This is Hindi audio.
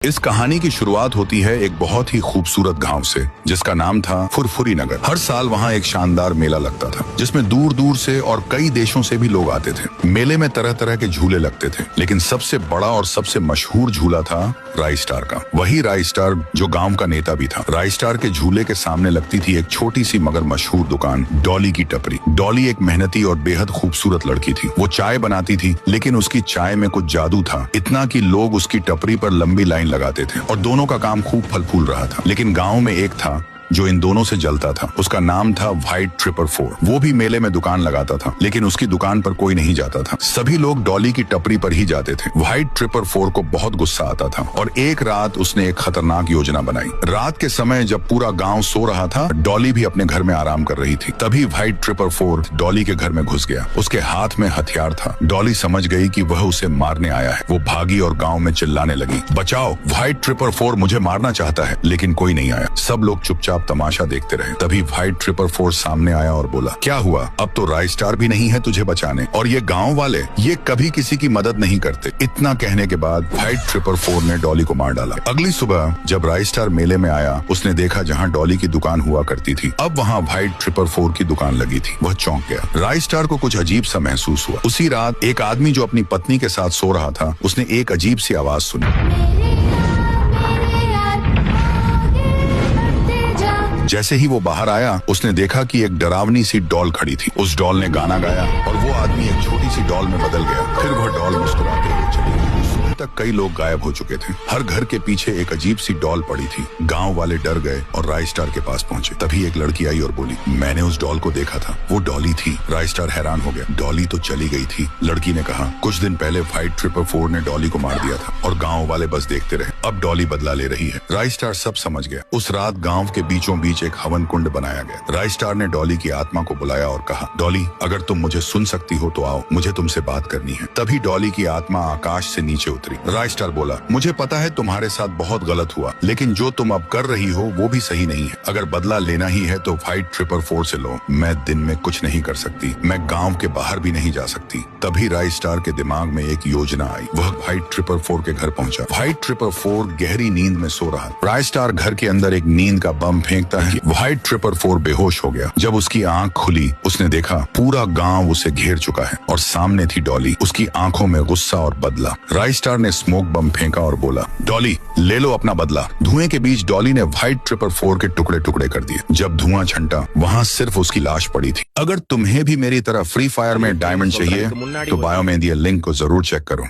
इस कहानी की शुरुआत होती है एक बहुत ही खूबसूरत गांव से, जिसका नाम था फुरफुरी नगर। हर साल वहां एक शानदार मेला लगता था, जिसमें दूर दूर से और कई देशों से भी लोग आते थे। मेले में तरह तरह के झूले लगते थे, लेकिन सबसे बड़ा और सबसे मशहूर झूला था राई स्टार का। वही राई स्टार जो गांव का नेता भी था। राई स्टार के झूले के सामने लगती थी एक छोटी सी मगर मशहूर दुकान, डॉली की टपरी। डॉली एक मेहनती और बेहद खूबसूरत लड़की थी। वो चाय बनाती थी, लेकिन उसकी चाय में कुछ जादू था, इतना कि लोग उसकी टपरी पर लंबी लाइन लगाते थे और दोनों का काम खूब फल फूल रहा था। लेकिन गांव में एक था जो इन दोनों से जलता था। उसका नाम था व्हाइट ट्रिपर फोर। वो भी मेले में दुकान लगाता था, लेकिन उसकी दुकान पर कोई नहीं जाता था। सभी लोग डॉली की टपरी पर ही जाते थे। व्हाइट ट्रिपर फोर को बहुत गुस्सा आता था और एक रात उसने एक खतरनाक योजना बनाई। रात के समय जब पूरा गांव सो रहा था, डॉली भी अपने घर में आराम कर रही थी। तभी व्हाइट ट्रिपर फोर डॉली के घर में घुस गया। उसके हाथ में हथियार था। डॉली समझ गई कि वह उसे मारने आया है। वो भागी और गाँव में चिल्लाने लगी, बचाओ, व्हाइट ट्रिपर फोर मुझे मारना चाहता है। लेकिन कोई नहीं आया। सब लोग चुपचाप तमाशा देखते रहे। तभी व्हाइट ट्रिपर फोर सामने आया और बोला, क्या हुआ? अब तो राई स्टार भी नहीं है तुझे बचाने, और ये गांव वाले ये कभी किसी की मदद नहीं करते। इतना कहने के बाद व्हाइट ट्रिपर फोर ने डॉली को मार डाला। अगली सुबह जब राई स्टार मेले में आया, उसने देखा जहाँ डॉली की दुकान हुआ करती थी, अब वहाँ व्हाइट ट्रिपर फोर की दुकान लगी थी। वह चौंक गया। राई स्टार को कुछ अजीब सा महसूस हुआ। उसी रात एक आदमी जो अपनी पत्नी के साथ सो रहा था, उसने एक अजीब सी आवाज सुनी। जैसे ही वो बाहर आया, उसने देखा कि एक डरावनी सी डॉल खड़ी थी। उस डॉल ने गाना गाया और वो आदमी एक छोटी सी डॉल में बदल गया। फिर वह डॉल मुस्कुराते हुए चली गई। सुबह तक कई लोग गायब हो चुके थे। हर घर के पीछे एक अजीब सी डॉल पड़ी थी। गांव वाले डर गए और राई स्टार के पास पहुंचे। तभी एक लड़की आई और बोली, मैंने उस डॉल को देखा था, वो डॉली थी। राई स्टार हैरान हो गया। डॉली तो चली गई थी। लड़की ने कहा, कुछ दिन पहले व्हाइट ट्रिपर फोर ने डॉली को मार दिया था और गाँव वाले बस देखते रहे। अब डॉली बदला ले रही है। राई स्टार सब समझ गया। उस रात गाँव के बीचों बीच एक हवन कुंड बनाया गया। राई स्टार ने डॉली की आत्मा को बुलाया और कहा, डॉली, अगर तुम मुझे सुन सकती हो तो आओ, मुझे तुमसे बात करनी है। तभी डॉली की आत्मा आकाश से नीचे उतरी। राई स्टार बोला, मुझे पता है तुम्हारे साथ बहुत गलत हुआ, लेकिन जो तुम अब कर रही हो वो भी सही नहीं है। अगर बदला लेना ही है तो व्हाइट ट्रिपर फोर से लो। मैं दिन में कुछ नहीं कर सकती, मैं गांव के बाहर भी नहीं जा सकती। तभी राई स्टार के दिमाग में एक योजना आई। वह व्हाइट ट्रिपर फोर के घर पहुंचा। व्हाइट ट्रिपर फोर गहरी नींद में सो रहा। राई स्टार घर के अंदर एक नींद का बम फेंकता है। व्हाइट ट्रिपर फोर बेहोश हो गया। जब उसकी आंख खुली, उसने देखा पूरा गांव उसे घेर चुका है और सामने थी डॉली। उसकी आंखों में गुस्सा और बदला। राई स्टार ने स्मोक बम फेंका और बोला, डॉली, ले लो अपना बदला। धुएं के बीच डॉली ने व्हाइट ट्रिपर फोर के टुकड़े टुकड़े कर दिए। जब धुआं छंटा, वहाँ सिर्फ उसकी लाश पड़ी थी। अगर तुम्हें भी मेरी तरह फ्री फायर में डायमंड चाहिए तो बायो में दिए लिंक को जरूर चेक करो।